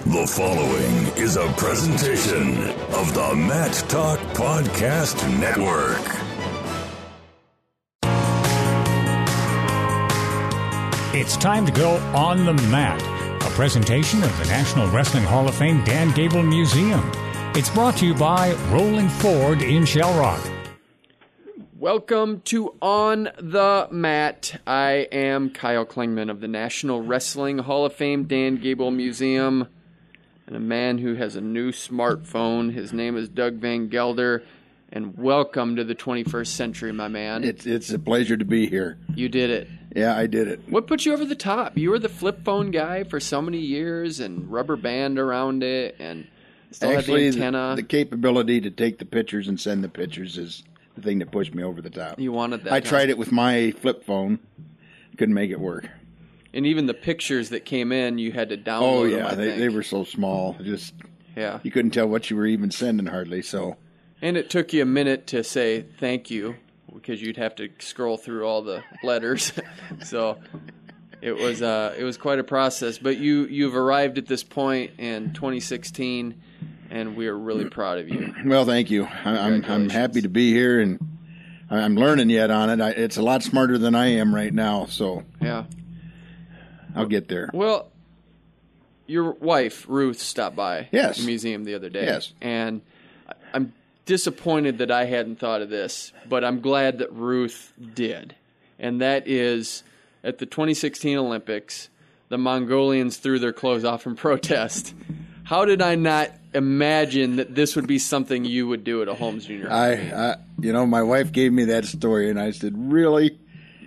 The following is a presentation of the Mat Talk Podcast Network. It's time to go on the mat, a presentation of the National Wrestling Hall of Fame Dan Gable Museum. It's brought to you by Rolling Ford in Shell Rock. Welcome to On the Mat. I am Kyle Klingman of the National Wrestling Hall of Fame Dan Gable Museum, and a man who has a new smartphone. His name is Doug Van Gelder, and welcome to the 21st century, my man. It's a pleasure to be here. You did it. Yeah, I did it. What put you over the top? You were the flip phone guy for so many years, and rubber band around it, and still Actually, had the antenna. The capability to take the pictures and send the pictures is the thing that pushed me over the top. You wanted that. I tried it with my flip phone. Couldn't make it work. And even the pictures that came in, you had to download Oh, them, yeah. I think. They were so small. Just Yeah. you couldn't tell what you were even sending hardly. So And it took you a minute to say thank you, because you'd have to scroll through all the letters. So it was quite a process. But you've arrived at this point in 2016, and we are really proud of you. Well, thank you. I'm happy to be here, and I'm learning yet on it. It's a lot smarter than I am right now, so Yeah. I'll get there. Well, your wife, Ruth, stopped by Yes. the museum the other day. Yes. And I'm disappointed that I hadn't thought of this, but I'm glad that Ruth did. And that is, at the 2016 Olympics, the Mongolians threw their clothes off in protest. How did I not imagine that this would be something you would do at a Holmes Junior High? My wife gave me that story, and I said, "Really?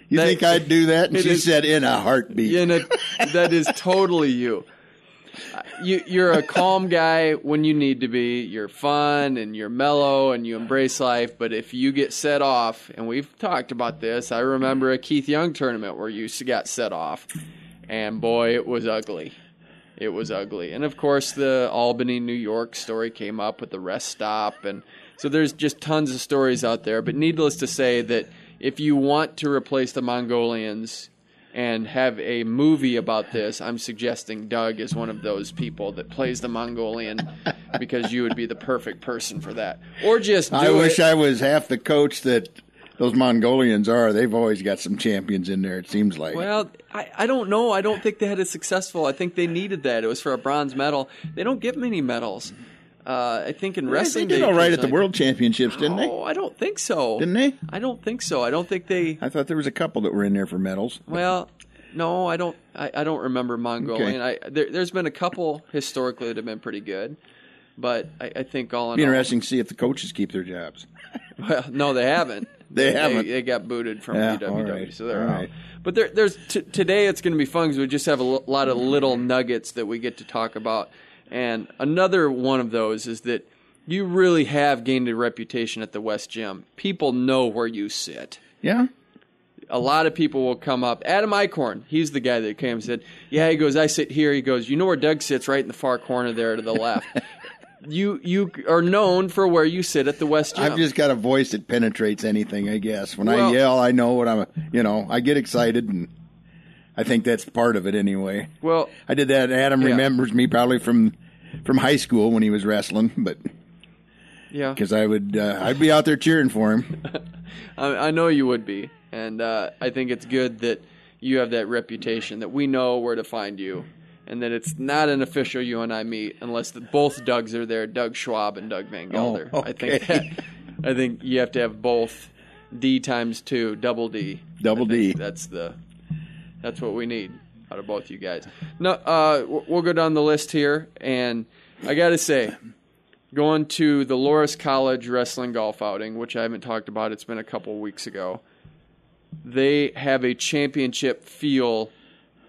You think I'd do that?" And she said, "In a heartbeat." That is totally you. You're a calm guy when you need to be. You're fun and you're mellow and you embrace life. But if you get set off, and we've talked about this, I remember a Keith Young tournament where you got set off, and boy, it was ugly. It was ugly. And of course, the Albany, New York story came up with the rest stop, and so there's just tons of stories out there. But needless to say that if you want to replace the Mongolians and have a movie about this, I'm suggesting Doug is one of those people that plays the Mongolian, because you would be the perfect person for that. Or just do I wish I was half the coach that those Mongolians are. They've always got some champions in there, it seems like. Well, I don't know. I don't think they had a successful. I think they needed that. It was for a bronze medal. They don't get many medals. I think in wrestling they did all right at the World Championships, didn't they? Oh, I don't think so. Didn't they? I don't think so. I don't think they. I thought there was a couple that were in there for medals. Well, no, I don't. I don't remember Mongolian. Okay. There's been a couple historically that have been pretty good, but I think all in It'd be all, interesting to see if the coaches keep their jobs. Well, no, they haven't. They haven't. They got booted from Yeah, WWE, all right. so they're All out. right. But there's today it's going to be fun because we just have a lot of little nuggets that we get to talk about. And another one of those is that you really have gained a reputation at the West Gym. People know where you sit. Yeah? A lot of people will come up. Adam Eichhorn, he's the guy that came and said, yeah, he goes, I sit here. He goes, you know where Doug sits? Right in the far corner there to the left. You are known for where you sit at the West Gym. I've just got a voice that penetrates anything, I guess. When I yell, I know what I get excited, and I think that's part of it anyway. Well, I did that. Adam remembers me probably from high school when he was wrestling, but yeah, because I'd be out there cheering for him. I know you would be, and I think it's good that you have that reputation, that we know where to find you, and that it's not an official you and I meet unless both Dougs are there, Doug Schwab and Doug Van Gelder. Oh, okay. I think you have to have both D times 2, double D. Double D. That's what we need out of both you guys. No, we'll go down the list here, and I got to say, going to the Loras College Wrestling Golf Outing, which I haven't talked about, it's been a couple weeks ago, they have a championship feel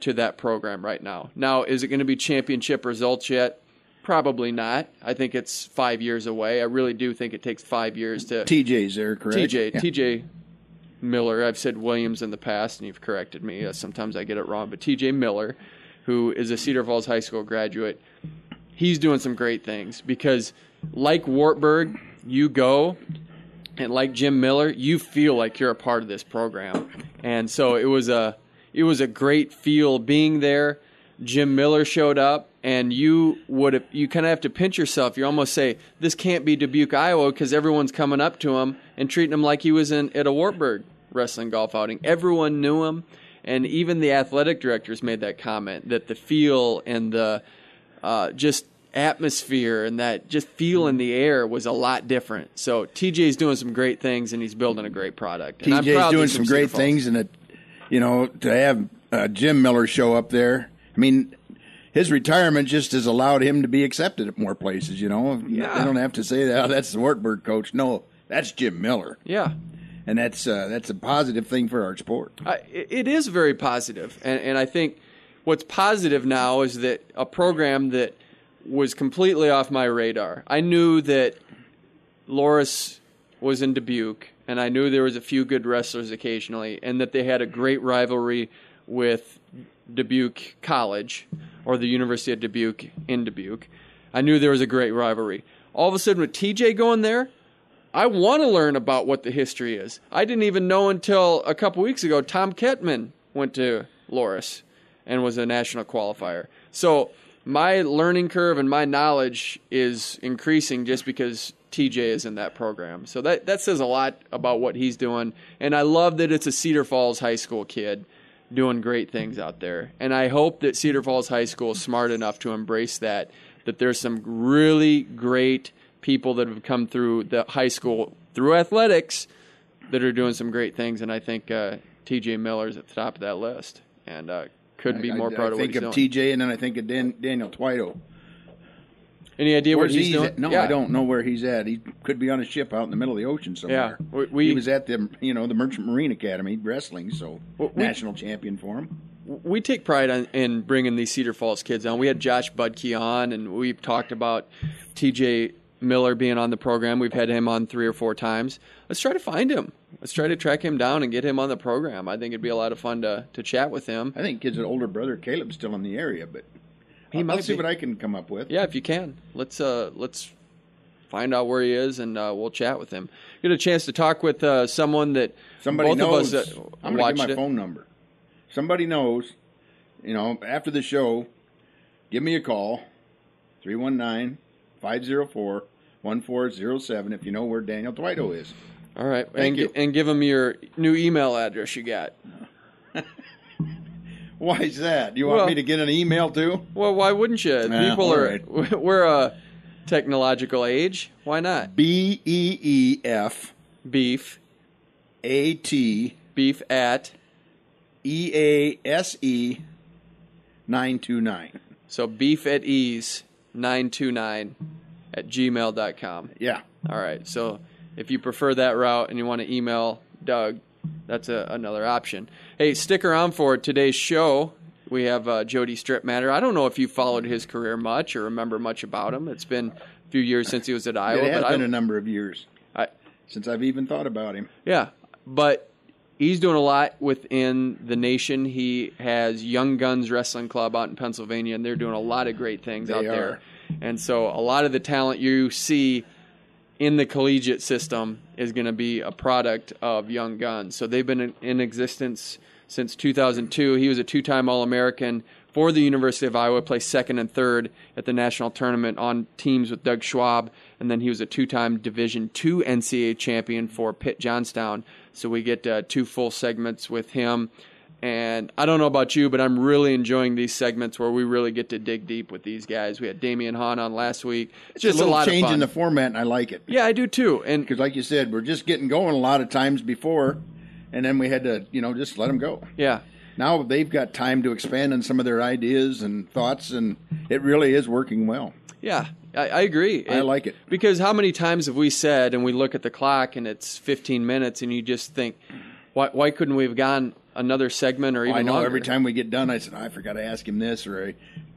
to that program right now. Now, is it going to be championship results yet? Probably not. I think it's 5 years away. I really do think it takes 5 years to... TJ's there, correct? TJ Miller. I've said Williams in the past, and you've corrected me. Sometimes I get it wrong. But TJ Miller, who is a Cedar Falls High School graduate, he's doing some great things because, like Wartburg, you go, and like Jim Miller, you feel like you're a part of this program. And so it was a great feel being there. Jim Miller showed up. And you kind of have to pinch yourself. You almost say, this can't be Dubuque, Iowa, because everyone's coming up to him and treating him like he was at a Wartburg wrestling golf outing. Everyone knew him, and even the athletic directors made that comment, that the feel and the just atmosphere and that just feel in the air was a lot different. So TJ's doing some great things, and he's building a great product. And TJ's doing some great things, and to have Jim Miller show up there, I mean, his retirement just has allowed him to be accepted at more places, They don't have to say that, that's the Wartburg coach. No, that's Jim Miller. Yeah. And that's a positive thing for our sport. It is very positive. And I think what's positive now is that a program that was completely off my radar. I knew that Loris was in Dubuque, and I knew there was a few good wrestlers occasionally, and that they had a great rivalry with Dubuque College, or the University of Dubuque in Dubuque. I knew there was a great rivalry. All of a sudden, with TJ going there, I want to learn about what the history is. I didn't even know until a couple weeks ago Tom Kettman went to Loris and was a national qualifier. So my learning curve and my knowledge is increasing just because TJ is in that program. So that says a lot about what he's doing. And I love that it's a Cedar Falls High School kid doing great things out there. And I hope that Cedar Falls High School is smart enough to embrace that there's some really great people that have come through the high school through athletics that are doing some great things. And I think TJ Miller's at the top of that list. And couldn't be more proud of what he's doing. I think of TJ, and then I think of Daniel Twito. Any idea where he's doing? No, yeah. I don't know where he's at. He could be on a ship out in the middle of the ocean somewhere. Yeah, he was at the Merchant Marine Academy wrestling, so national champion for him. We take pride in bringing these Cedar Falls kids on. We had Josh Budke on, and we've talked about TJ Miller being on the program. We've had him on 3 or 4 times. Let's try to find him. Let's try to track him down and get him on the program. I think it'd be a lot of fun to chat with him. I think his older brother Caleb's still in the area, but I'll see what I can come up with. Yeah, if you can. Let's find out where he is, and we'll chat with him. Get a chance to talk with someone that somebody both knows. of us I'm going to give my phone number. Somebody knows, after the show, give me a call, 319-504-1407 if you know where Daniel Twito is. All right. And give him your new email address you got. Why is that? You want me to get an email too? Well, why wouldn't you? People are. Right. We're a technological age. Why not? BEEF. Beef. AT. Beef at. EASE 929. So beef at ease 929 at gmail.com. Yeah. All right. So if you prefer that route and you want to email Doug, that's another option. Hey, stick around for today's show. We have Jody Strittmatter. I don't know if you followed his career much or remember much about him. It's been a few years since he was at Iowa. It has been a number of years since I've even thought about him. Yeah, but he's doing a lot within the nation. He has Young Guns Wrestling Club out in Pennsylvania, and they're doing a lot of great things out there. And so a lot of the talent you see in the collegiate system is going to be a product of Young Guns. So they've been in existence since 2002. He was a 2-time All-American for the University of Iowa, placed 2nd and 3rd at the national tournament on teams with Doug Schwab, and then he was a 2-time Division II NCAA champion for Pitt Johnstown. So we get 2 full segments with him. And I don't know about you, but I'm really enjoying these segments where we really get to dig deep with these guys. We had Damian Hahn on last week. It's just a lot change of fun in the format, and I like it. Yeah, I do too. And because, like you said, we're just getting going a lot of times before, and then we had to, just let them go. Yeah. Now they've got time to expand on some of their ideas and thoughts, and it really is working well. Yeah, I agree. I like it. Because how many times have we said, and we look at the clock, and it's 15 minutes, and you just think, why couldn't we have gone another segment or even I know longer? Every time we get done, I said, I forgot to ask him this, or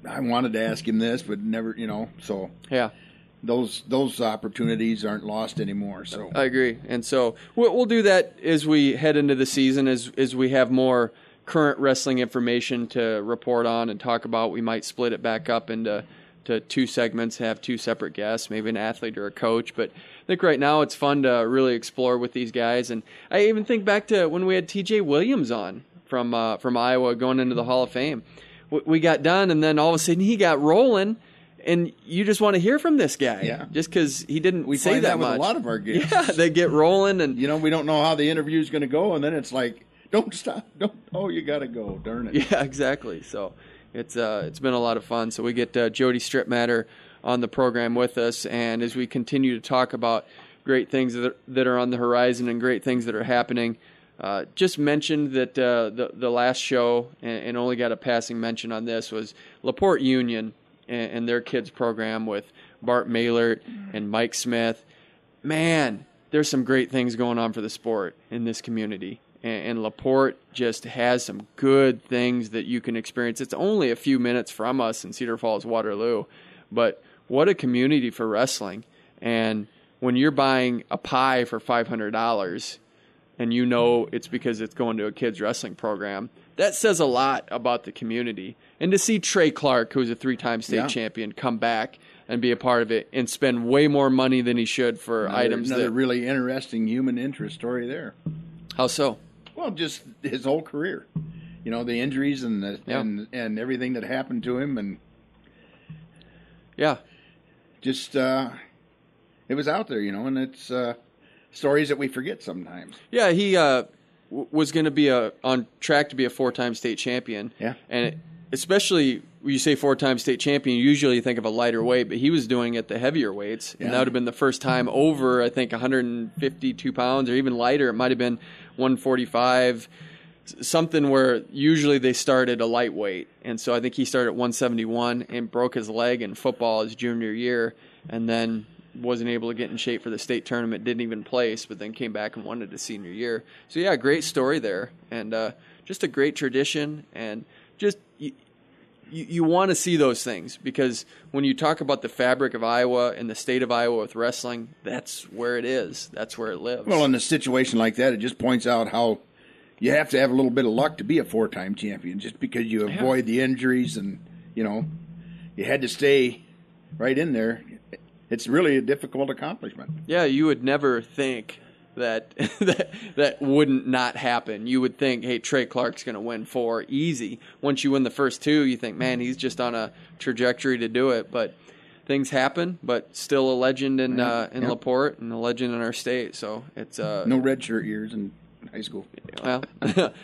I wanted to ask him this, but never, so. Yeah. Those opportunities aren't lost anymore. So I agree. And so we'll do that as we head into the season, as we have more current wrestling information to report on and talk about. We might split it back up into 2 segments, have 2 separate guests, maybe an athlete or a coach. But I think right now it's fun to really explore with these guys. And I even think back to when we had TJ Williams on from Iowa going into the Hall of Fame. we got done, and then all of a sudden he got rolling. And you just want to hear from this guy, just because he didn't we say find that much. with a lot of our guests. Yeah, they get rolling, and we don't know how the interview is going to go, and then it's like, don't stop, you got to go, darn it. Yeah, exactly. So it's been a lot of fun. So we get Jody Strittmatter on the program with us, and as we continue to talk about great things that are on the horizon and great things that are happening. Just mentioned that the last show, and only got a passing mention on this, was LaPorte Union and their kids program with Bart Maylert and Mike Smith. Man, there's some great things going on for the sport in this community. And LaPorte just has some good things that you can experience. It's only a few minutes from us in Cedar Falls, Waterloo, but what a community for wrestling. And when you're buying a pie for $500 and you know it's because it's going to a kids wrestling program, that says a lot about the community. And to see Trey Clark, who's a 3-time state champion, come back and be a part of it and spend way more money than he should for items. Another really interesting human interest story there. How so? Well, just his whole career. The injuries and and everything that happened to him, and just it was out there, and it's stories that we forget sometimes. Yeah, he was going to be on track to be a 4-time state champion. Yeah, and especially when you say 4-time state champion, usually you think of a lighter weight, but he was doing it the heavier weights, and that would have been the first time over, I think, 152 pounds, or even lighter. It might have been 145, something where usually they start at a lightweight. And so I think he started at 171 and broke his leg in football his junior year, and then wasn't able to get in shape for the state tournament, didn't even place, but then came back and won it his senior year. So, yeah, great story there, and just a great tradition, and just you want to see those things, because when you talk about the fabric of Iowa and the state of Iowa with wrestling, that's where it is. That's where it lives. Well, in a situation like that, it just points out how you have to have a little bit of luck to be a 4-time champion, just because you avoid the injuries and, you had to stay right in there. It's really a difficult accomplishment. Yeah, you would never think that that wouldn't not happen. You would think, hey, Trey Clark's going to win 4 easy. Once you win the first 2, you think, man, he's just on a trajectory to do it. But things happen, but still a legend in LaPorte and a legend in our state. So it's no red shirt years in high school. Well,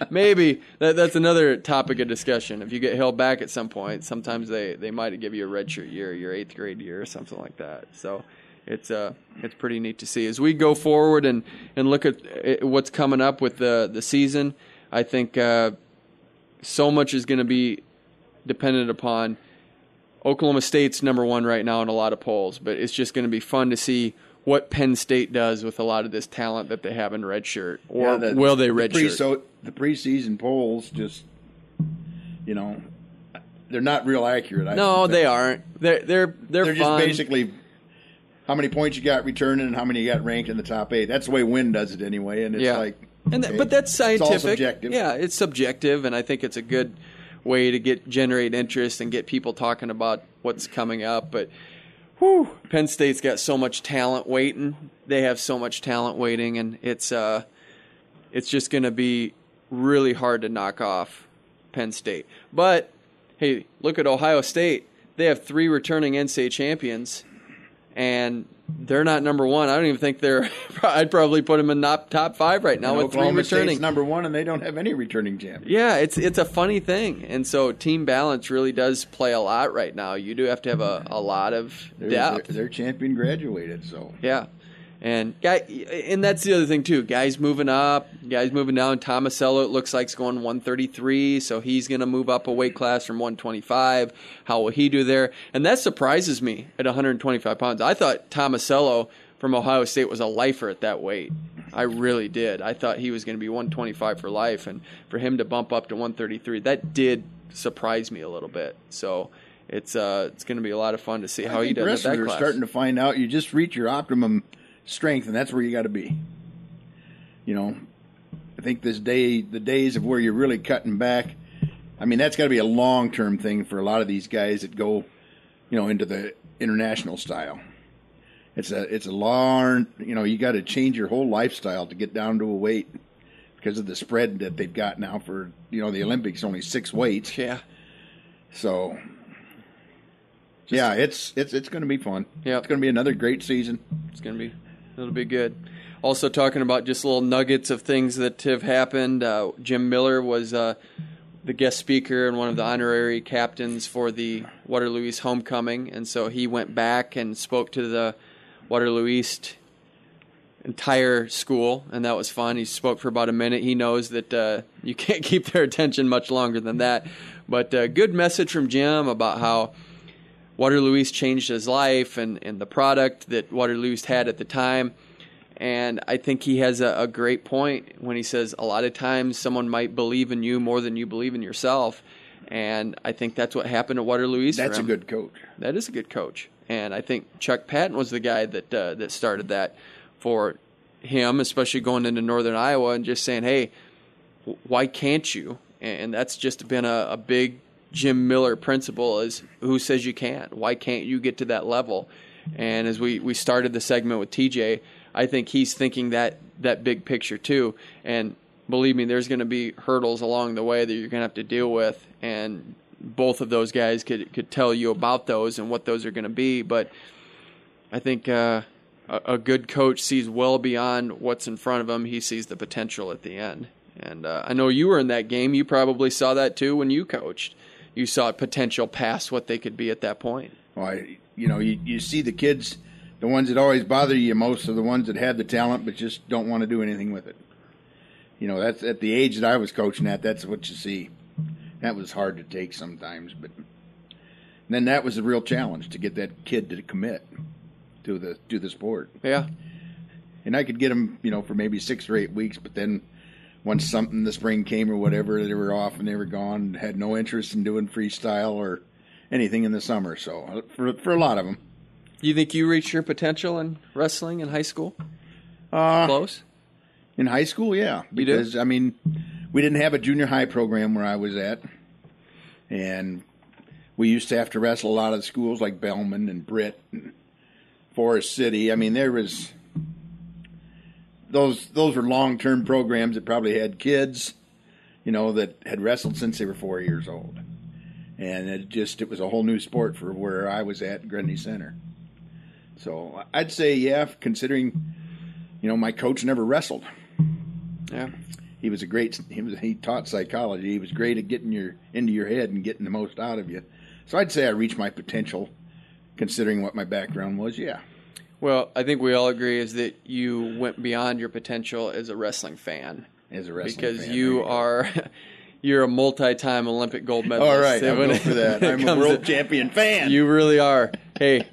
maybe that's another topic of discussion. If you get held back at some point, sometimes they might give you a redshirt year, your 8th grade year, or something like that. So it's pretty neat to see as we go forward and look at what's coming up with the season. I think so much is going to be dependent upon Oklahoma State's number 1 right now in a lot of polls, but it's just going to be fun to see what Penn State does with a lot of this talent that they have in redshirt, or will they redshirt? The preseason polls just, they're not real accurate. No, they aren't. They're just basically how many points you got returning and how many you got ranked in the top 8. That's the way Wynn does it anyway, and it's but that's scientific. It's all subjective. Yeah, it's subjective, and I think it's a good way to generate interest and get people talking about what's coming up, but. Penn State's got so much talent waiting. They have so much talent waiting, and it's just going to be really hard to knock off Penn State. But, hey, look at Ohio State. They have 3 returning NCAA champions, and they're not number 1. I don't even think they're – I'd probably put them in top 5 right now with Oklahoma 3 returning. State's number 1, and they don't have any returning champions. Yeah, it's a funny thing. And so team balance really does play a lot right now. You do have to have a lot of depth. Their champion graduated, so. Yeah. And that's the other thing, too. Guys moving up, guys moving down. Tomasello, it looks like, is going 133, so he's going to move up a weight class from 125. How will he do there? And that surprises me at 125 pounds. I thought Tomasello from Ohio State was a lifer at that weight. I really did. I thought he was going to be 125 for life, and for him to bump up to 133, that did surprise me a little bit. So it's going to be a lot of fun to see how he does at that class. Are starting to find out you just reach your optimum strength, and that's where you got to be. I think the days of where you're really cutting back, I mean, that's got to be a long-term thing for a lot of these guys that go, into the international style. It's a long, you got to change your whole lifestyle to get down to a weight because of the spread that they've got now for, the Olympics, only 6 weights. Yeah. So, yeah, it's going to be fun. Yeah, it's going to be another great season. It'll be good. Also talking about just little nuggets of things that have happened. Jim Miller was the guest speaker and one of the honorary captains for the Waterloo East homecoming, and so he went back and spoke to the Waterloo East entire school, and that was fun. He spoke for about a minute. He knows that you can't keep their attention much longer than that, but good message from Jim about how Waterloo East changed his life and the product that Waterloo East had at the time. And I think he has a great point when he says a lot of times someone might believe in you more than you believe in yourself. And I think that's what happened at Waterloo East. That's a good coach. That is a good coach. And I think Chuck Patton was the guy that started that for him, especially going into Northern Iowa and just saying, hey, why can't you? And that's just been a big Jim Miller principle, is who says you can't? Why can't you get to that level? And as we started the segment with TJ, I think he's thinking that big picture too. And believe me, there's going to be hurdles along the way that you're going to have to deal with. And both of those guys could tell you about those and what those are going to be. But I think a good coach sees well beyond what's in front of him. He sees the potential at the end. And I know you were in that game. You probably saw that too when you coached. You saw potential past what they could be at that point. Well, you see the kids, the ones that always bother you most are the ones that have the talent but just don't want to do anything with it. That's at the age that I was coaching at, that's what you see. That was hard to take sometimes, but then that was a real challenge to get that kid to commit to the sport. Yeah. And I could get them, for maybe 6 or 8 weeks, but then once something in the spring came or whatever, they were off and they were gone, had no interest in doing freestyle or anything in the summer. So for a lot of them. You think you reached your potential in wrestling in high school? Close? In high school, yeah. Because, we didn't have a junior high program where I was at. And we used to have to wrestle a lot of the schools like Bellman and Britt and Forest City. There was... Those were long-term programs that probably had kids, that had wrestled since they were 4 years old. And it was a whole new sport for where I was at Grundy Center. So I'd say, yeah, considering, my coach never wrestled. Yeah. He taught psychology. He was great at getting into your head and getting the most out of you. So I'd say I reached my potential considering what my background was, yeah. Well, I think we all agree is that you went beyond your potential as a wrestling fan. Because you're a multi-time Olympic gold medalist. All right, I'll go for that. I'm a world champion fan. You really are. Hey,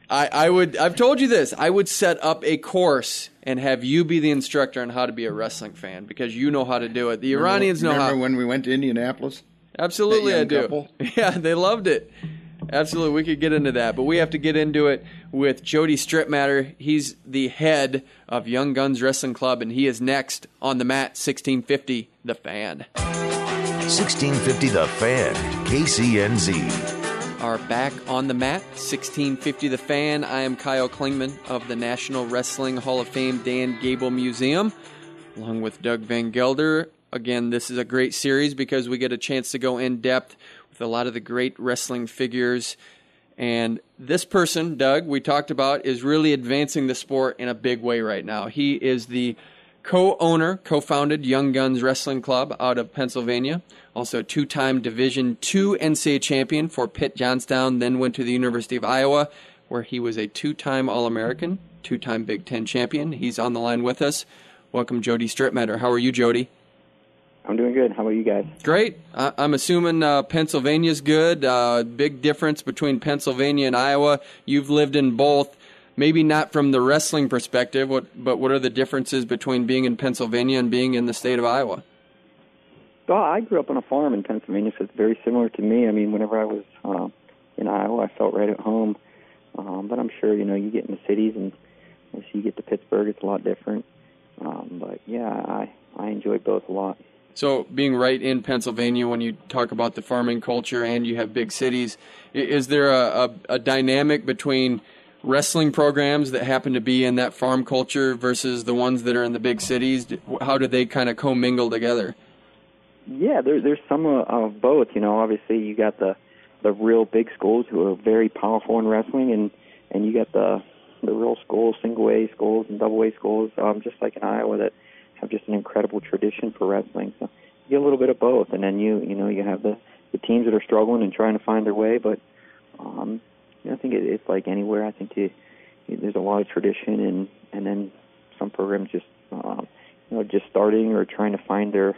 I've told you this. I would set up a course and have you be the instructor on how to be a wrestling fan because you know how to do it. The Iranians know how. Remember when we went to Indianapolis? Absolutely, I do. Couple? Yeah, they loved it. Absolutely, we could get into that, but we have to get into it with Jody Strittmatter. He's the head of Young Guns Wrestling Club, and he is next on the mat, 1650 The Fan. 1650 The Fan, KCNZ. Are back on the mat, 1650 The Fan. I am Kyle Klingman of the National Wrestling Hall of Fame Dan Gable Museum, along with Doug Van Gelder. Again, this is a great series because we get a chance to go in depth with a lot of the great wrestling figures. And this person, Doug, we talked about, is really advancing the sport in a big way right now. He is the co-founded Young Guns Wrestling Club out of Pennsylvania. Also two-time Division II NCAA champion for Pitt Johnstown, then went to the University of Iowa, where he was a two-time All-American, two-time Big Ten champion. He's on the line with us. Welcome, Jody Strittmatter. How are you, Jody? I'm doing good. How about you guys? Great. I'm assuming Pennsylvania's good. Big difference between Pennsylvania and Iowa. You've lived in both. Maybe not from the wrestling perspective, but what are the differences between being in Pennsylvania and being in the state of Iowa? Well, I grew up on a farm in Pennsylvania, so it's very similar to me. Whenever I was in Iowa, I felt right at home. But I'm sure, you get in the cities, and once you get to Pittsburgh, it's a lot different. But, yeah, I enjoy both a lot. So being right in Pennsylvania, when you talk about the farming culture and you have big cities, is there a dynamic between wrestling programs that happen to be in that farm culture versus the ones that are in the big cities? How do they kind of commingle together? Yeah, there's some of both. Obviously you got the the real big schools who are very powerful in wrestling, and you got the real schools, single A schools and double A schools, just like in Iowa, that have just an incredible tradition for wrestling. So you get a little bit of both, and then you have the teams that are struggling and trying to find their way. But I think it's like anywhere. I think there's a lot of tradition, and then some programs just just starting or trying to find their,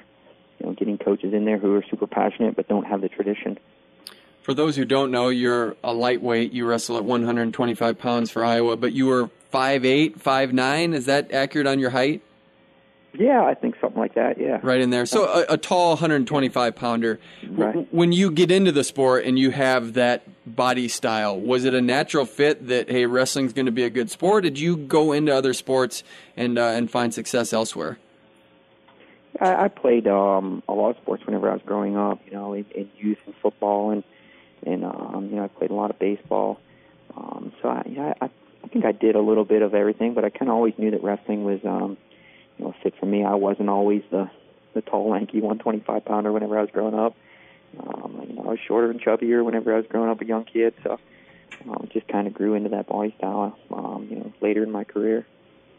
getting coaches in there who are super passionate but don't have the tradition. For those who don't know, you're a lightweight. You wrestle at 125 pounds for Iowa, but you were 5'8", 5'9". Is that accurate on your height? Yeah, I think something like that, yeah. Right in there. So a tall 125-pounder. Right. When you get into the sport and you have that body style, was it a natural fit that, hey, wrestling's going to be a good sport? Did you go into other sports and find success elsewhere? I played a lot of sports whenever I was growing up, in youth and football, and I played a lot of baseball. So I think I did a little bit of everything, but I kind of always knew that wrestling was a fit for me. I wasn't always the tall, lanky 125-pounder whenever I was growing up. I was shorter and chubbier whenever I was growing up, a young kid, so just kind of grew into that body style later in my career.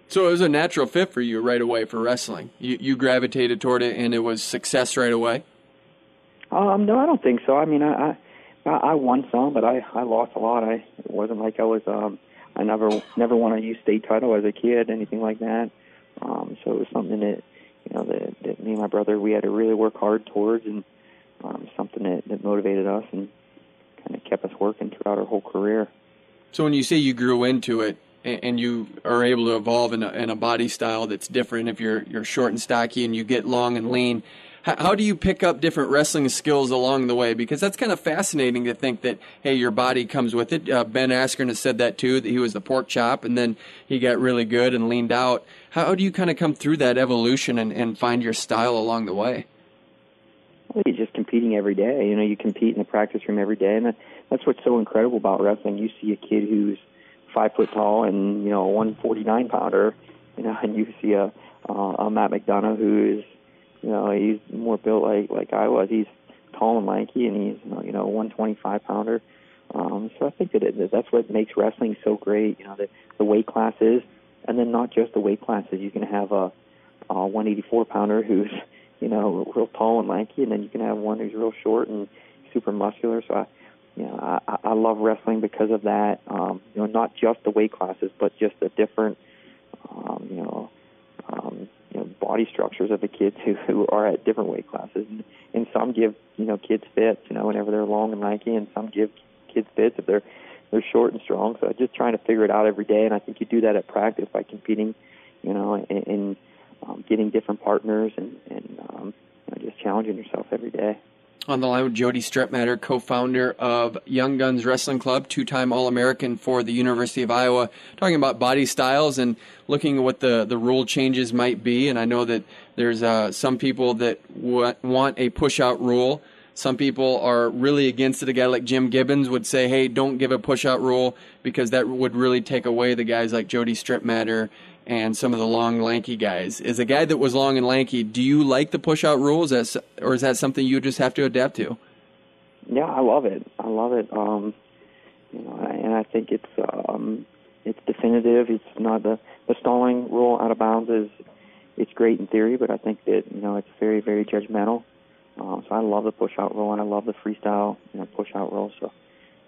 So it was a natural fit for you right away for wrestling. You gravitated toward it, and it was success right away? No, I don't think so. I mean, I won some, but I lost a lot. It wasn't like I was I never won a youth state title as a kid, anything like that. So it was something that that me and my brother, we had to really work hard towards, and something that motivated us and kind of kept us working throughout our whole career. So when you say you grew into it and you are able to evolve in a body style that's different, if you're short and stocky and you get long and lean, how do you pick up different wrestling skills along the way? Because that's kind of fascinating to think that, hey, your body comes with it. Ben Askren has said that too, that he was the pork chop and then he got really good and leaned out. How do you kind of come through that evolution and find your style along the way? Well, you're just competing every day. You compete in the practice room every day, and that's what's so incredible about wrestling. You see a kid who's 5 foot tall and a 149-pounder, and you see a Matt McDonough who is, he's more built like I was. He's tall and lanky, and he's a 125-pounder. So I think that's what makes wrestling so great. The weight classes, and then not just the weight classes. You can have a 184-pounder who's real tall and lanky, and then you can have one who's real short and super muscular. So I love wrestling because of that. Not just the weight classes, but just the different body structures of the kids who are at different weight classes. And some give kids fits whenever they're long and lanky, and some give kids fits if they're short and strong. So just trying to figure it out every day, and I think you do that at practice by competing, and getting different partners and just challenging yourself every day. On the line with Jody Strittmatter, co-founder of Young Guns Wrestling Club, two-time All-American for the University of Iowa, talking about body styles and looking at what the rule changes might be. And I know that there's some people that want a push-out rule. Some people are really against it. A guy like Jim Gibbons would say, hey, don't give a push-out rule because that would really take away the guys like Jody Strittmatter and some of the long, lanky guys. As a guy that was long and lanky, do you like the push-out rules, or is that something you just have to adapt to? Yeah, I love it. And I think it's definitive. It's not the stalling rule out of bounds it's great in theory, but I think that it's very, very judgmental. So I love the push-out rule, and I love the freestyle push-out rule. So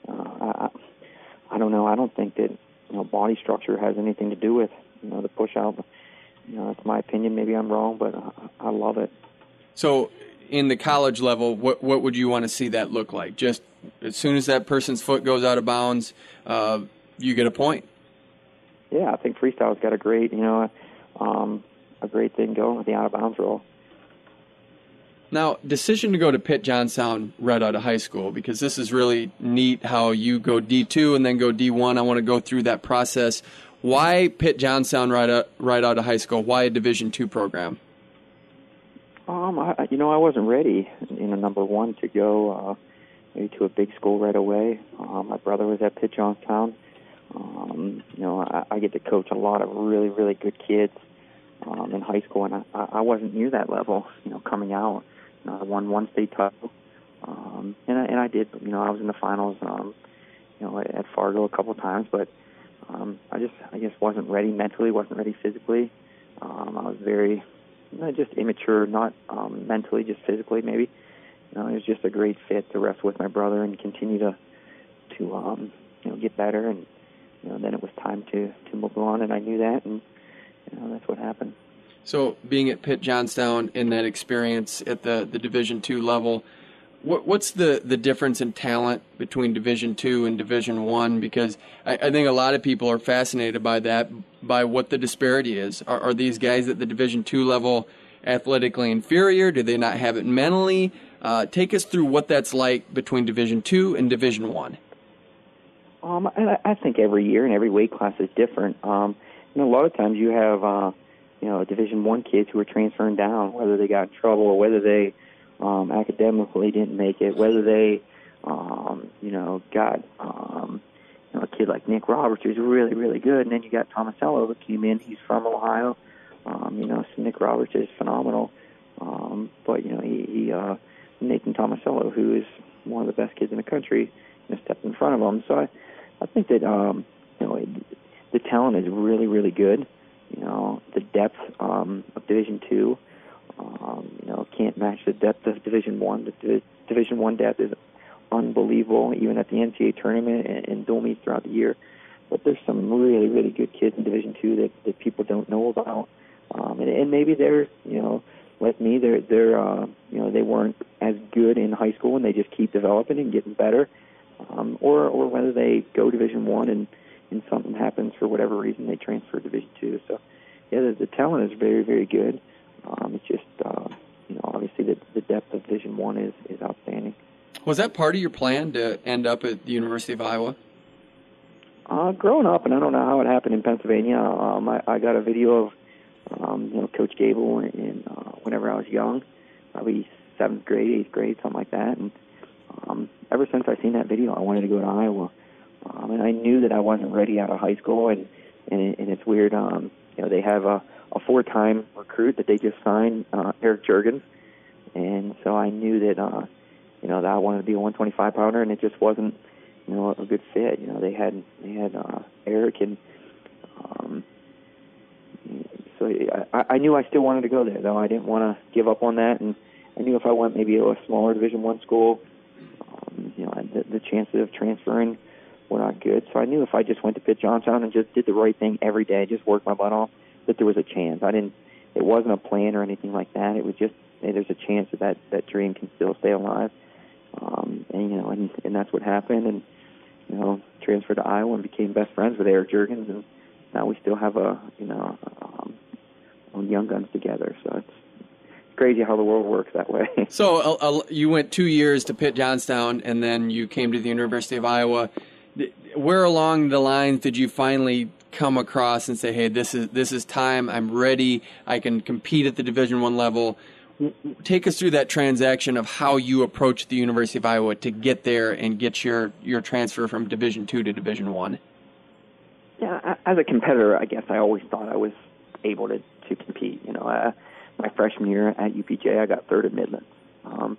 I don't know. I don't think that body structure has anything to do with the push-out. That's my opinion. Maybe I'm wrong, but I love it. So in the college level, what would you want to see that look like? Just as soon as that person's foot goes out of bounds, you get a point? Yeah, I think freestyle's got a great, a great thing going with the out-of-bounds rule. Now, decision to go to Pitt Johnstown right out of high school, because this is really neat how you go D2 and then go D1. I want to go through that process. Why Pitt Johnstown right out of high school? Why a Division II program? I wasn't ready, number one, to go maybe to a big school right away. My brother was at Pitt Johnstown. I get to coach a lot of really, really good kids in high school, and I wasn't near that level, coming out. I won one state title, And I did, I was in the finals, at Fargo a couple times, but I just wasn't ready mentally, wasn't ready physically. I was very, just immature, not mentally, just physically maybe. It was just a great fit to wrestle with my brother and continue to get better. And then it was time to move on, and I knew that, and that's what happened. So being at Pitt Johnstown in that experience at the Division II level, what's the difference in talent between Division II and Division I? Because I think a lot of people are fascinated by that, by what the disparity is. Are these guys at the Division II level athletically inferior? Do they not have it mentally? Take us through what that's like between Division II and Division I. And I think every year and every weight class is different. A lot of times you have Division I kids who are transferring down, whether they got in trouble or whether they academically didn't make it, whether they got a kid like Nick Roberts who's really, really good, and then you got Tomasello who came in. He's from Ohio. So Nick Roberts is phenomenal. But Nathan Tomasello, who is one of the best kids in the country, stepped in front of him. So I think that the talent is really, really good. The depth of Division II, can't match the depth of Division I. The Division I depth is unbelievable, even at the NCAA tournament and dual meets throughout the year. But there's some really, really good kids in Division II that people don't know about, and maybe they're like me, they weren't as good in high school and they just keep developing and getting better, or whether they go Division I and something happens for whatever reason they transfer to Division II. So yeah, the talent is very, very good. It's just obviously the depth of Division I is outstanding. Was that part of your plan to end up at the University of Iowa? Growing up, and I don't know how it happened in Pennsylvania, I got a video of Coach Gable whenever I was young, probably 7th grade, 8th grade, something like that. And ever since I seen that video, I wanted to go to Iowa. And I knew that I wasn't ready out of high school, and it's weird. They have a 4-time recruit that they just signed, Eric Juergens, and so I knew that that I wanted to be a 125 pounder, and it just wasn't a good fit. They had Eric, and so I knew I still wanted to go there, though I didn't want to give up on that, and I knew if I went maybe to a smaller Division I school, the chances of transferring were not good. So I knew if I just went to Pitt Johnstown and just did the right thing every day, just worked my butt off, that there was a chance. It wasn't a plan or anything like that. It was just, hey, there's a chance that dream can still stay alive. And that's what happened. And, transferred to Iowa and became best friends with Eric Juergens. And now we still have young guns together. So it's crazy how the world works that way. So you went 2 years to Pitt Johnstown, and then you came to the University of Iowa. Where along the lines did you finally come across and say, hey, this is time, I'm ready, I can compete at the Division I level? Take us through that transaction of how you approached the University of Iowa to get there and get your transfer from Division II to Division I. Yeah, as a competitor, I guess I always thought I was able to compete. My freshman year at UPJ, I got third at Midlands. And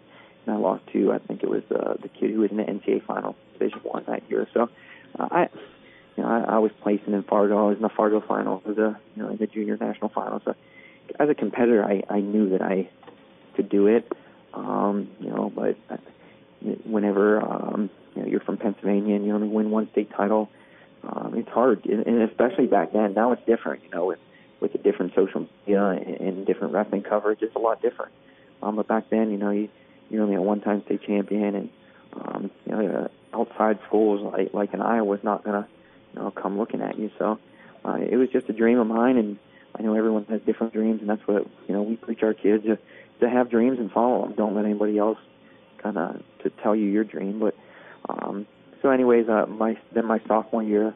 I lost to, I think it was the kid who was in the NCAA final, Division I that year. So I was placing in Fargo. I was in the Fargo final, the junior national final. So as a competitor, I knew that I could do it. But whenever you're from Pennsylvania and you only win one state title, it's hard, and especially back then. Now it's different, with the different social media and different wrestling coverage, it's a lot different. But back then, you're only a one-time state champion, and outside schools like in Iowa was not gonna come looking at you. So it was just a dream of mine, and I know everyone has different dreams, and that's what we preach our kids to have dreams and follow them. Don't let anybody else kind of to tell you your dream. But so anyways, my sophomore year,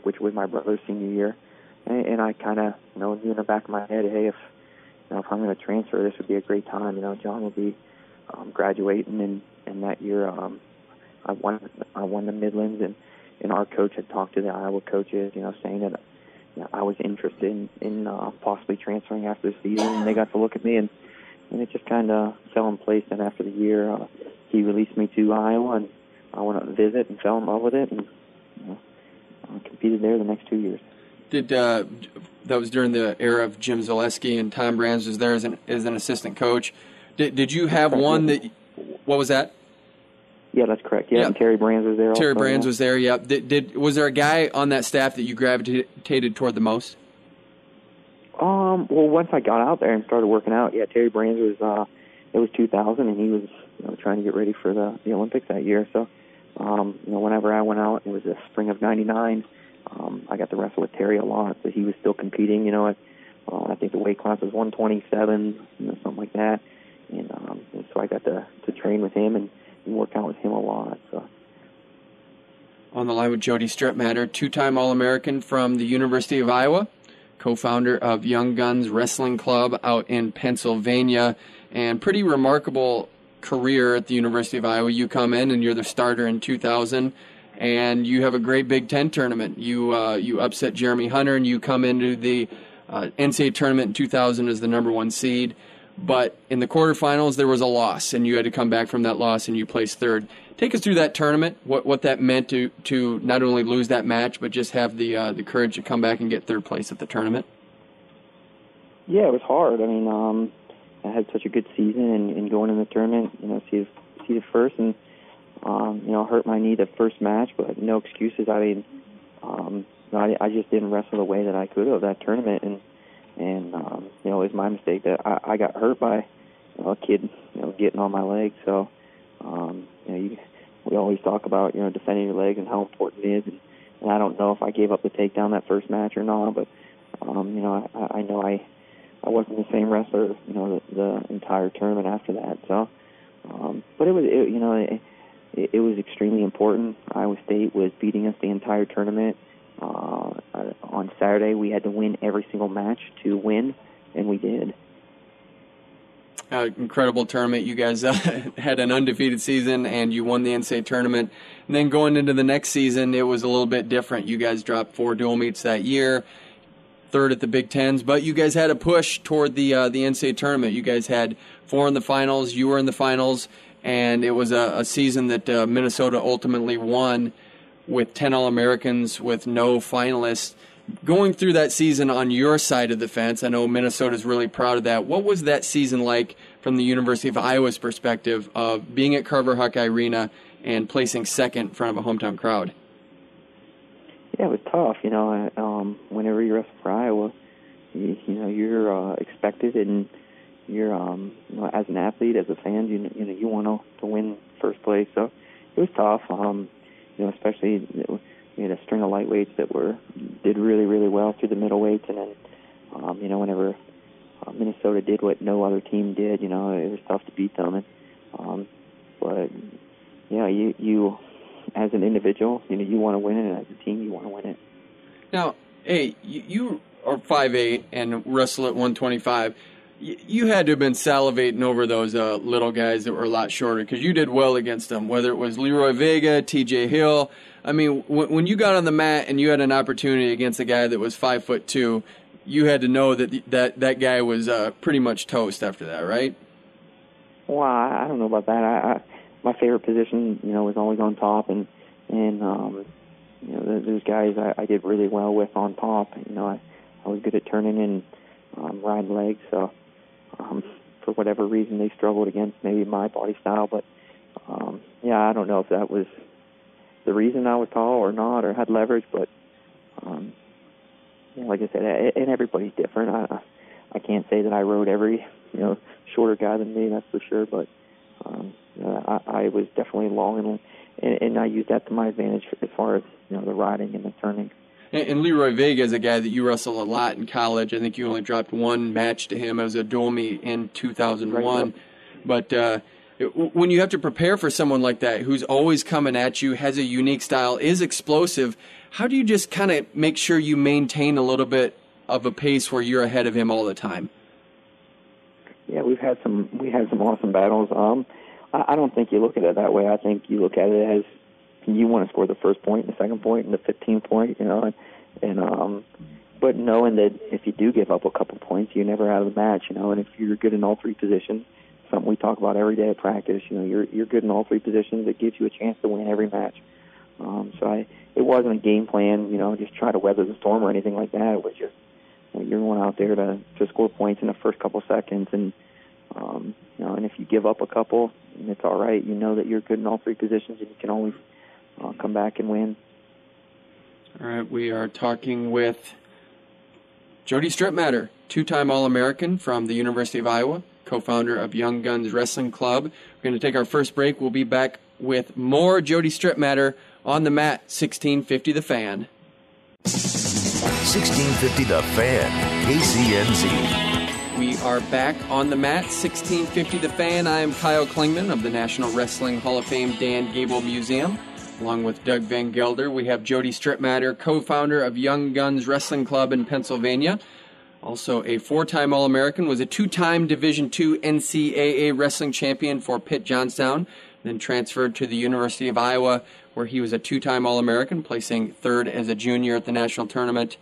which was my brother's senior year, and I kind of knew in the back of my head, hey, if I'm going to transfer, this would be a great time. John will be graduating, and that year I won the Midlands, and our coach had talked to the Iowa coaches, saying that I was interested in possibly transferring after the season, and they got to look at me, and it just kind of fell in place. And after the year, he released me to Iowa, and I went up to visit and fell in love with it, and competed there the next 2 years. Did that was during the era of Jim Zaleski and Tom Brands was there as an assistant coach. Did you have one that? What was that? Yeah, that's correct. Yeah, and Terry Brands was there. Terry Brands was there. Yeah. Was there a guy on that staff that you gravitated toward the most? Well, once I got out there and started working out, yeah, Terry Brands was. It was 2000, and he was trying to get ready for the Olympics that year. So, whenever I went out, it was the spring of '99. I got to wrestle with Terry a lot, so he was still competing. I think the weight class was 127, something like that. And so I got to train with him and work out with him a lot. So. On the line with Jody Strittmatter, two-time All-American from the University of Iowa, co-founder of Young Guns Wrestling Club out in Pennsylvania, and pretty remarkable career at the University of Iowa. You come in and you're the starter in 2000, and you have a great Big Ten tournament. You upset Jeremy Hunter, and you come into the NCAA tournament in 2000 as the number 1 seed. But in the quarterfinals, there was a loss, and you had to come back from that loss, and you placed 3rd. Take us through that tournament, what that meant to not only lose that match, but just have the courage to come back and get 3rd place at the tournament. Yeah, it was hard. I mean, I had such a good season, and going in the tournament, see the first, and hurt my knee the first match, but no excuses. I mean, I just didn't wrestle the way that I could have that tournament, and it was my mistake that I got hurt by a kid getting on my leg. So we always talk about defending your leg and how important it is, and I don't know if I gave up the takedown that first match or not, but I know I wasn't the same wrestler the entire tournament after that. So but it was extremely important. Iowa State was beating us the entire tournament. On Saturday, we had to win every single match to win, and we did. Incredible tournament. You guys had an undefeated season, and you won the NCAA tournament. And then going into the next season, it was a little bit different. You guys dropped 4 dual meets that year, 3rd at the Big Tens, but you guys had a push toward the NCAA tournament. You guys had 4 in the finals. You were in the finals, and it was a season that Minnesota ultimately won with 10 All-Americans with no finalists. Going through that season on your side of the fence, I know Minnesota's really proud of that. What was that season like from the University of Iowa's perspective of being at Carver Hawkeye Arena and placing 2nd in front of a hometown crowd? Yeah, it was tough. Whenever you wrestle for Iowa, you're expected, and you're as an athlete, as a fan, you want to win first place. So it was tough. Especially we had a string of lightweights that did really, really well through the middleweights, and then whenever Minnesota did what no other team did, it was tough to beat them. And but you as an individual, you want to win it, and as a team, you want to win it. Now, hey, you are 5'8" and wrestle at 125. You had to have been salivating over those little guys that were a lot shorter, because you did well against them, whether it was Leroy Vega, TJ Hill. I mean, when you got on the mat and you had an opportunity against a guy that was 5'2", you had to know that guy was pretty much toast after that, right? Well, I don't know about that. My favorite position, was always on top, and those guys I did really well with on top. I was good at turning and riding legs, so for whatever reason they struggled against maybe my body style. But I don't know if that was the reason I was tall or not, or had leverage. But like I said, and everybody's different. I can't say that I rode every shorter guy than me, that's for sure. But I was definitely long, and I used that to my advantage as far as the riding and the turning. And Leroy Vega is a guy that you wrestle a lot in college. I think you only dropped 1 match to him. It was a dual meet in 2001. Right. But when you have to prepare for someone like that, who's always coming at you, has a unique style, is explosive, how do you just kind of make sure you maintain a little bit of a pace where you're ahead of him all the time? Yeah, we had some awesome battles. I don't think you look at it that way. I think you look at it as you want to score the first point, the second point, and the 15th point, but knowing that if you do give up a couple points, you're never out of the match, and if you're good in all three positions, something we talk about every day at practice, you're good in all three positions, it gives you a chance to win every match. It wasn't a game plan, just try to weather the storm or anything like that. It was just, you're going out there to score points in the first couple seconds, and and if you give up a couple, it's all right. You know that you're good in all three positions, and you can always come back and win. All right, we are talking with Jody Strittmatter, two-time All-American from the University of Iowa, co-founder of Young Guns Wrestling Club. We're going to take our first break. We'll be back with more Jody Strittmatter on the mat, 1650 The Fan. 1650 The Fan, KCNZ. We are back on the mat, 1650 The Fan. I am Kyle Klingman of the National Wrestling Hall of Fame Dan Gable Museum. Along with Doug Van Gelder, we have Jody Strittmatter, co-founder of Young Guns Wrestling Club in Pennsylvania. Also a four-time All-American, was a two-time Division II NCAA wrestling champion for Pitt Johnstown, then transferred to the University of Iowa, where he was a two-time All-American, placing third as a junior at the national tournament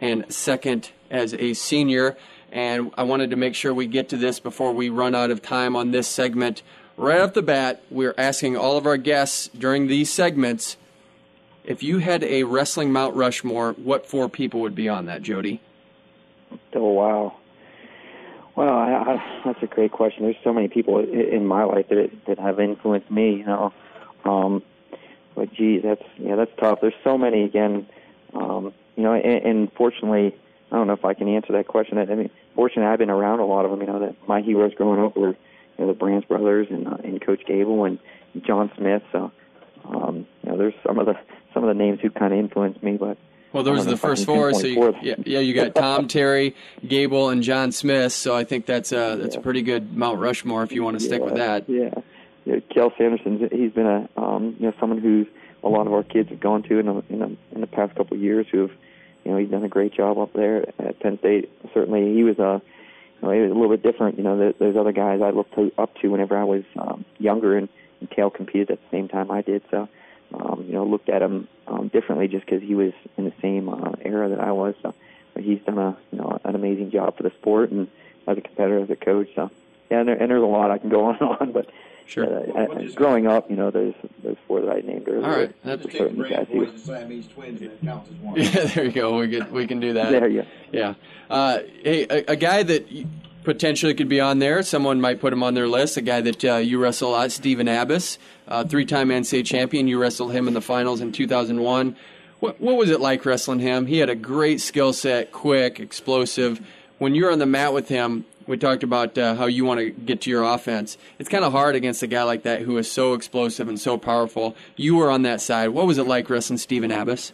and second as a senior. And I wanted to make sure we get to this before we run out of time on this segment. Right off the bat, we're asking all of our guests during these segments, if you had a wrestling Mount Rushmore, what four people would be on that, Jody? Oh, wow. Well, that's a great question. There's so many people in my life that have influenced me, But geez, that's tough. There's so many again, and fortunately, I don't know if I can answer that question. I mean, fortunately, I've been around a lot of them. That my heroes growing up were the Brands brothers and Coach Gable and John Smith. So, there's some of the names who kind of influenced me, but. Well, those are the first four. So you got Tom, Terry, Gable, and John Smith. So I think that's a pretty good Mount Rushmore if you want to stick with that. Yeah. Kel Sanderson, he's been someone who a lot of our kids have gone to in the past couple of years. Who've he's done a great job up there at Penn State. Certainly, he was he was a little bit different. There's other guys I looked up to whenever I was younger, and Kel competed at the same time I did. So. Looked at him differently just because he was in the same era that I was. So, but he's done an amazing job for the sport and as a competitor, as a coach. So, yeah, and there's a lot I can go on, but sure. Growing up, there's four that I named earlier. All right, that's certainly guys who. Siamese twins, and it counts as one. Yeah, there you go. We can do that. There you go. Yeah. Hey, a guy that potentially could be on there. Someone might put him on their list. A guy that you wrestle a lot, Stephen Abbas, three-time NCAA champion. You wrestled him in the finals in 2001. What was it like wrestling him? He had a great skill set, quick, explosive. When you're on the mat with him, we talked about how you want to get to your offense. It's kind of hard against a guy like that who is so explosive and so powerful. You were on that side. What was it like wrestling Stephen Abbas?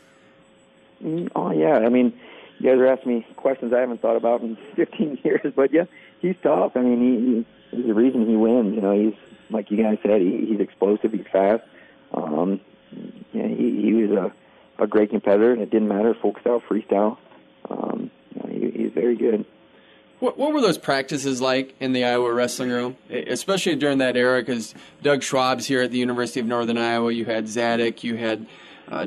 Oh, yeah. I mean, you guys are asking me questions I haven't thought about in 15 years, but yeah, he's tough. I mean, he's the reason he wins. He's, like you guys said, he's explosive, he's fast. He was a great competitor, and it didn't matter, folk style, freestyle. He's very good. What were those practices like in the Iowa wrestling room, especially during that era? Because Doug Schwab's here at the University of Northern Iowa. You had Zadok, you had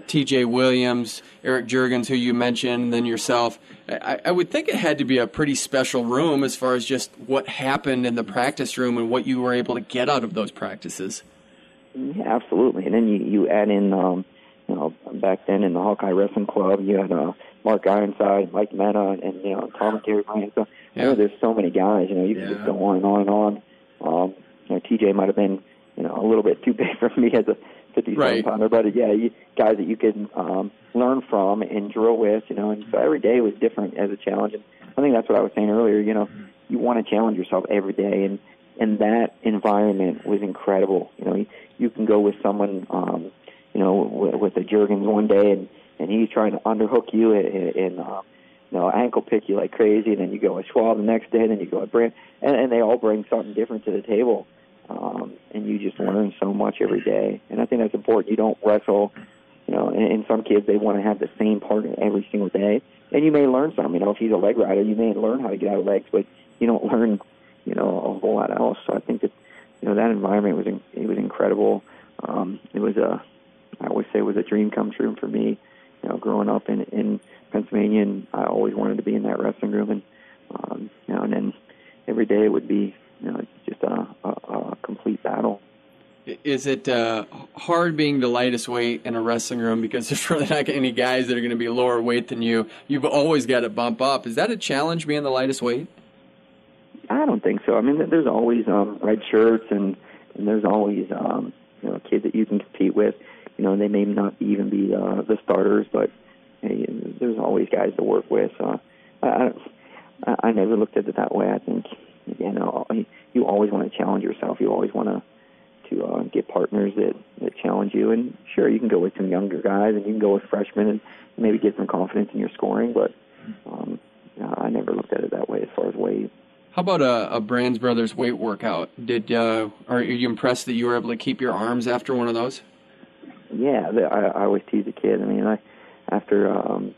T.J. Williams, Eric Juergens, who you mentioned, and then yourself. I would think it had to be a pretty special room as far as just what happened in the practice room and what you were able to get out of those practices. Yeah, absolutely. And then you add in, back then in the Hawkeye Wrestling Club, you had Mark Ironside, Mike Mena, and Tom and Gary Bryant. So there's so many guys. You can just go on and on and on. TJ might have been a little bit too big for me as a 57-pounder, but guys that you could learn from and drill with. And so every day was different as a challenge. And I think that's what I was saying earlier. You want to challenge yourself every day, and that environment was incredible. You can go with someone, with a Juergens one day, and he's trying to underhook you and ankle pick you like crazy, and then you go with Schwab the next day, and then you go with Brand, and they all bring something different to the table, and you just learn so much every day. And I think that's important. You don't wrestle, and some kids, they want to have the same partner every single day, and you may learn some. If he's a leg rider, you may learn how to get out of legs, but you don't learn, a whole lot else. So I think that, that environment was incredible. It was I always say it was a dream come true for me. growing up in Pennsylvania, and I always wanted to be in that wrestling room, and and then every day it would be just a complete battle. Is it hard being the lightest weight in a wrestling room, because there's really not any guys that are going to be lower weight than you? You've always got to bump up. Is that a challenge, being the lightest weight? I don't think so. I mean, there's always red shirts, and there's always kids that you can compete with. They may not even be the starters, but hey, there's always guys to work with. I never looked at it that way. I think you always want to challenge yourself. You always want to get partners that challenge you. And sure, you can go with some younger guys, and you can go with freshmen and maybe get some confidence in your scoring. But I never looked at it that way as far as weight. How about a Brands Brothers weight workout? Are you impressed that you were able to keep your arms after one of those? Yeah, I always tease the kid. I mean, after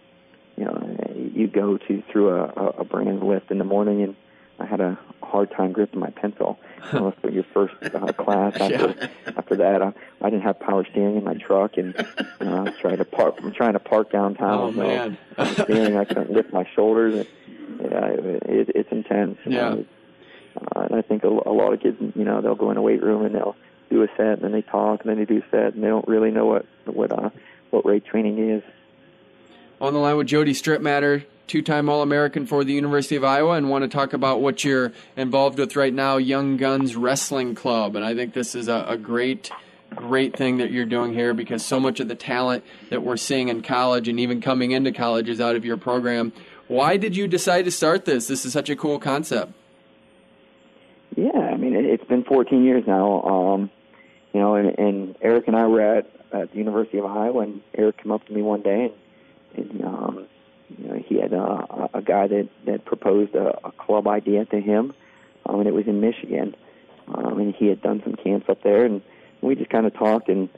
you go through a Brands lift in the morning, and I had a hard time gripping my pencil. For your first class. After that, I didn't have power steering in my truck, and I was trying to park downtown. Oh man! Steering, I couldn't lift my shoulders. It's intense. And I think a lot of kids, they'll go in a weight room and they'll do a set, and then they talk, and then they do a set, and they don't really know what weight training is. On the line with Jody Strittmatter, two-time All-American for the University of Iowa, and want to talk about what you're involved with right now, Young Guns Wrestling Club. And I think this is a great thing that you're doing here, because so much of the talent that we're seeing in college and even coming into college is out of your program. Why did you decide to start this? This is such a cool concept. Yeah, I mean, it's been 14 years now. And Eric and I were at the University of Iowa, and Eric came up to me one day, and he had a guy that proposed a club idea to him, and it was in Michigan. And he had done some camps up there, and we just kind of talked, and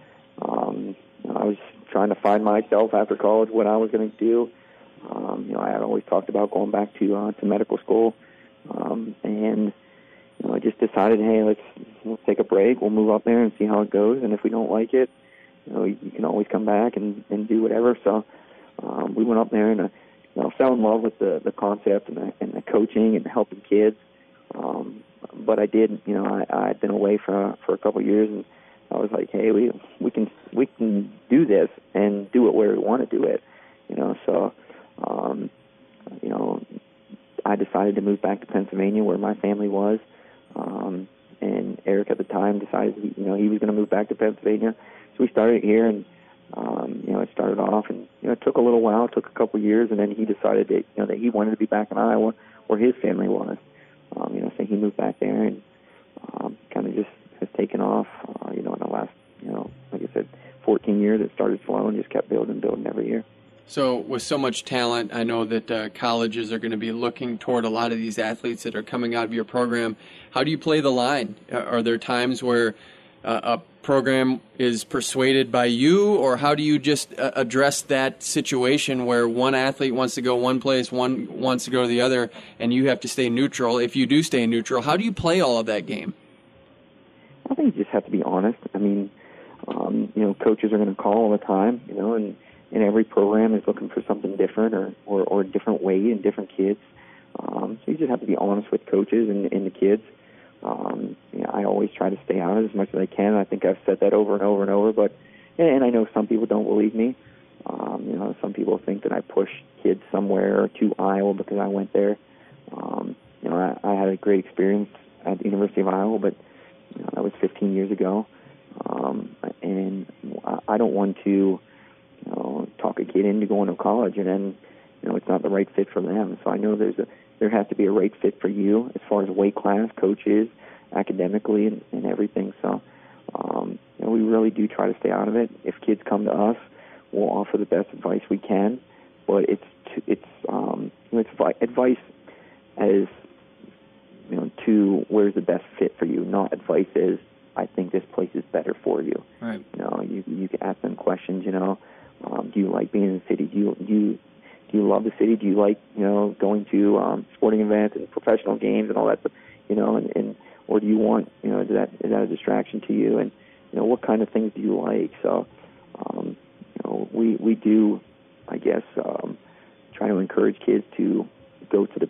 I was trying to find myself after college, what I was going to do. I had always talked about going back to medical school, and I just decided, hey, let's take a break. We'll move up there and see how it goes, and if we don't like it, you can always come back and do whatever. So we went up there and fell in love with the concept and the coaching and helping kids. But I did, I'd been away for a couple of years, and I was like, hey, we can do this and do it where we want to do it, So, I decided to move back to Pennsylvania, where my family was. And Eric at the time decided, he was going to move back to Pennsylvania. So we started here, and it started off, and it took a little while, it took a couple of years, and then he decided that he wanted to be back in Iowa, where his family was. So he moved back there, and kind of just has taken off. In the last, like I said, 14 years, it started slow and just kept building every year. So with so much talent, I know that colleges are going to be looking toward a lot of these athletes that are coming out of your program. How do you play the line? Are there times where a program is persuaded by you, or how do you just address that situation where one athlete wants to go one place, one wants to go to the other, and you have to stay neutral? If you do stay neutral, how do you play all of that game? I think you just have to be honest. I mean, coaches are going to call all the time, and every program is looking for something different or a different way and different kids. So you just have to be honest with coaches and the kids. I always try to stay out as much as I can. I think I've said that over and over and over, but I know some people don't believe me. Some people think that I push kids somewhere to Iowa because I went there. I had a great experience at the University of Iowa, but that was 15 years ago. And I don't want to talk a kid into going to college and then it's not the right fit for them. So I know there has to be a right fit for you as far as weight class, coaches, academically, and everything. So we really do try to stay out of it. If kids come to us, we'll offer the best advice we can, but it's advice as to where's the best fit for you, not advice as I think this place is better for you. Right. You can ask them questions. Do you like being in the city? Do you love the city? Do you like going to sporting events and professional games and all that stuff? And or do you want is that a distraction to you? And what kind of things do you like? So we do guess, try to encourage kids to go to the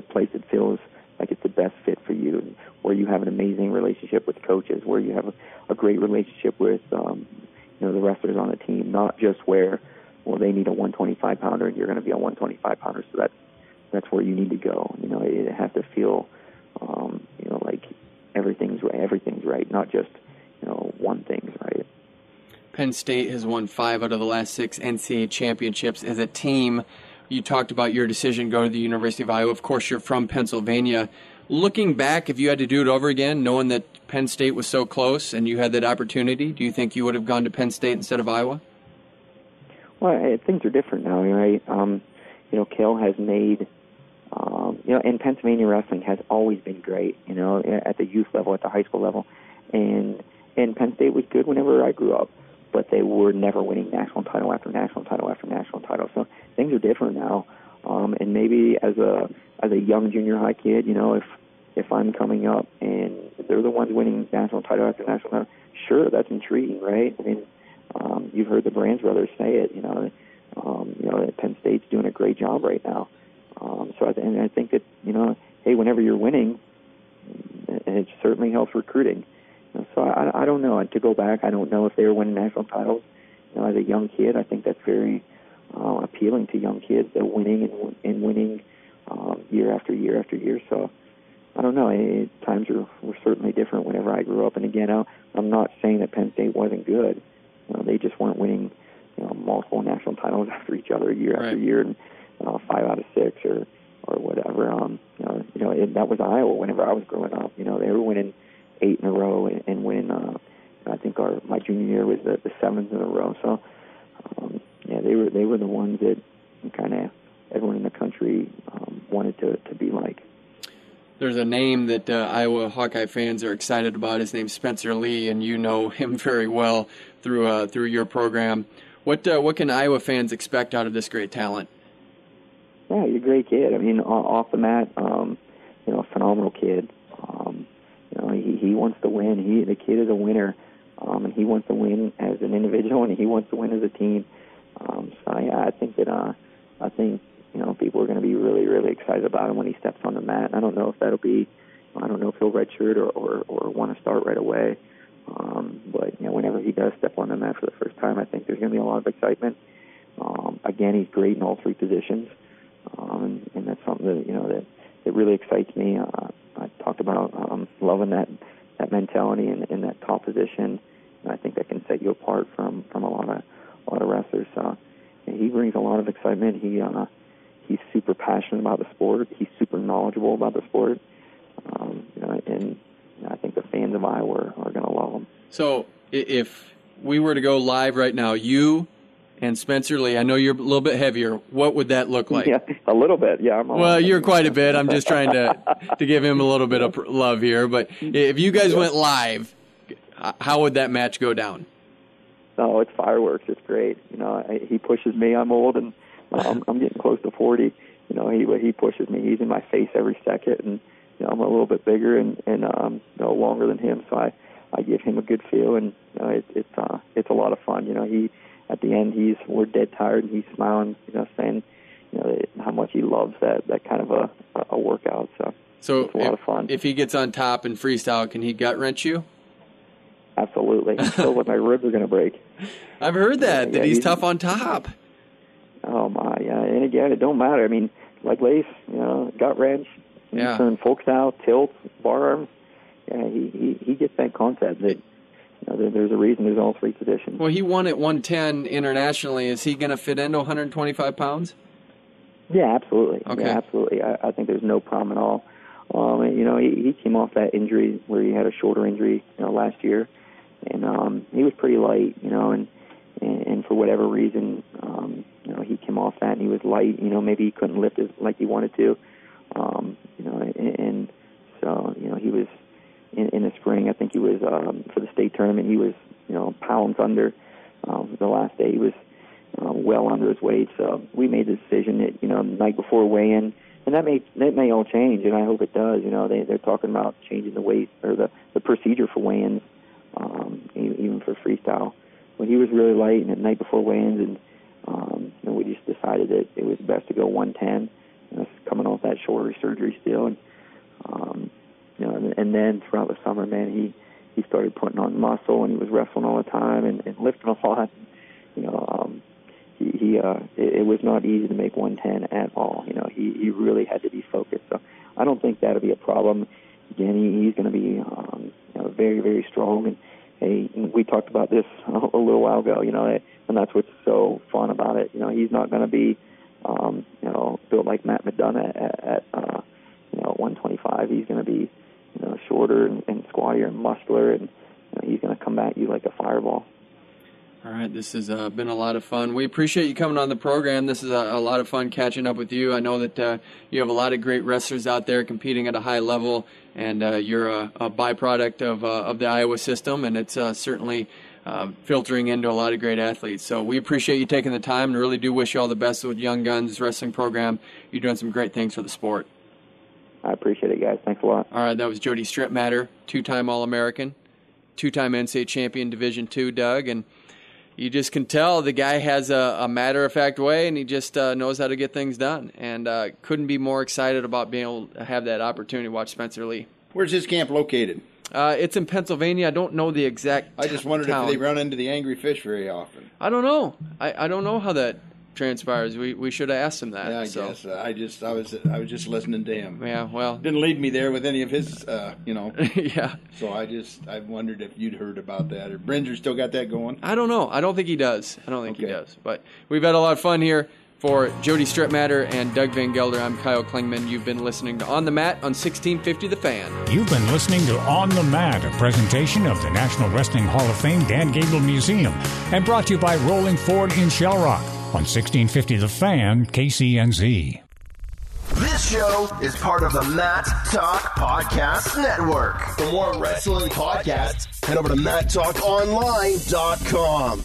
place that feels like it's the best fit for you, where you have an amazing relationship with coaches, where you have a great relationship with the wrestlers on the team, not just where, well, they need a 125-pounder and you're going to be a 125-pounder, so that's where you need to go. It has to feel, like everything's right, not just, one thing's right. Penn State has won 5 out of the last 6 NCAA championships as a team. You talked about your decision to go to the University of Iowa. Of course, you're from Pennsylvania. Looking back, if you had to do it over again, knowing that Penn State was so close and you had that opportunity, do you think you would have gone to Penn State instead of Iowa? Well, things are different now, right? Cal has made, and Pennsylvania wrestling has always been great, at the youth level, at the high school level. And Penn State was good whenever I grew up, but they were never winning national title after national title after national title. So things are different now. And maybe as a young junior high kid, if I'm coming up and they're the ones winning national title after national title, sure, that's intriguing, right? I mean, you've heard the Brands brothers say it, that Penn State's doing a great job right now. So I think that, hey, whenever you're winning, it certainly helps recruiting. So I don't know. To go back, I don't know if they were winning national titles. As a young kid, I think that's very appealing to young kids. They're winning and winning year after year after year. So I don't know. Times were certainly different whenever I grew up. And again, I'm not saying that Penn State wasn't good. They just weren't winning multiple national titles after each other year after year, and 5 out of 6 or whatever. That was Iowa whenever I was growing up. They were winning 8 in a row and winning. I think my junior year was the 7th in a row. So they were the ones that kind of everyone in the country wanted to be like. There's a name that Iowa Hawkeye fans are excited about. His name's Spencer Lee, and you know him very well through your program. What can Iowa fans expect out of this great talent? Yeah, he's a great kid. I mean, off the mat, a phenomenal kid. He wants to win. The kid is a winner, and he wants to win as an individual, and he wants to win as a team. I think people are going to be really, really excited about him when he steps on the mat. I don't know if he'll redshirt or want to start right away. But whenever he does step on the mat for the first time, I think there's going to be a lot of excitement. Again, he's great in all 3 positions, and that's something that really excites me. I talked about loving that mentality and that top position, and I think that can set you apart from a lot of wrestlers. He brings a lot of excitement. He's super passionate about the sport. He's super knowledgeable about the sport, and I think the fans of Iowa are going to love him. So if we were to go live right now, you and Spencer Lee, I know you're a little bit heavier. What would that look like? Yeah, a little bit. Yeah. Well, you're quite a bit. I'm just trying to give him a little bit of love here. But if you guys went live, how would that match go down? No, it's fireworks. It's great. He pushes me. I'm old, and I'm getting close to 40. He pushes me. He's in my face every second, and I'm a little bit bigger and longer than him, so I give him a good feel, and it's a lot of fun. He at the end we're dead tired, and he's smiling, saying how much he loves that kind of a workout. So it's a lot of fun. If he gets on top in freestyle, can he gut wrench you? Absolutely. So what my ribs are going to break. I've heard that he's tough on top. Oh my, yeah. And again, it don't matter. I mean, like Lace, gut wrench, turn folk style, tilt, bar arms. Yeah, he gets that concept that there's a reason there's all 3 positions. Well, he won at 110 internationally. Is he going to fit into 125 pounds? Yeah, absolutely. Okay. Yeah, absolutely. I think there's no problem at all. He came off that injury where he had a shoulder injury, last year, and he was pretty light, and for whatever reason, he came off that and he was light. Maybe he couldn't lift like he wanted to, and so he was in the spring. I think he was for the state tournament. He was pounds under. The last day he was well under his weight. So we made the decision that the night before weigh-in. And that may all change, and I hope it does. They're talking about changing the weight or the procedure for weigh-ins, even for freestyle. But he was really light, and the night before weigh-ins, and we just to go 110. Coming off that shoulder surgery still, and and then throughout the summer, man, he started putting on muscle, and he was wrestling all the time and lifting a lot. It was not easy to make 110 at all. He really had to be focused. So I don't think that'll be a problem. Again, he's going to be very, very strong. And hey, we talked about this a little while ago. And that's what's so fun about it. He's not going to be built like Matt McDonough at 125. He's going to be shorter and squattier and muscular, and he's going to come at you like a fireball. All right, this has been a lot of fun. We appreciate you coming on the program. This is a lot of fun catching up with you. I know that you have a lot of great wrestlers out there competing at a high level, and you're a byproduct of the Iowa system, and it's certainly filtering into a lot of great athletes. So we appreciate you taking the time, and really do wish you all the best with Young Guns Wrestling Program. You're doing some great things for the sport. I appreciate it, guys. Thanks a lot. All right, that was Jody Strittmatter, 2-time All-American, 2-time NCAA champion Division II, Doug, and you just can tell the guy has a matter-of-fact way, and he just knows how to get things done. And couldn't be more excited about being able to have that opportunity to watch Spencer Lee. Where's his camp located? It's in Pennsylvania. I don't know the exact I just wondered town. if they run into the angry fish very often. I don't know. I don't know how that transpires. We should have asked him that. Yeah, I guess. I was just listening to him. Yeah, well. Didn't lead me there with any of his, Yeah. So I wondered if you'd heard about that. Or Bringer still got that going? I don't know. I don't think he does. He does. But we've had a lot of fun here. For Jody Strittmatter and Doug Van Gelder, I'm Kyle Klingman. You've been listening to On the Mat on 1650 The Fan. You've been listening to On the Mat, a presentation of the National Wrestling Hall of Fame Dan Gable Museum, and brought to you by Rolling Ford in Shell Rock on 1650 The Fan, KCNZ. This show is part of the Matt Talk Podcast Network. For more wrestling podcasts, head over to MattTalkOnline.com.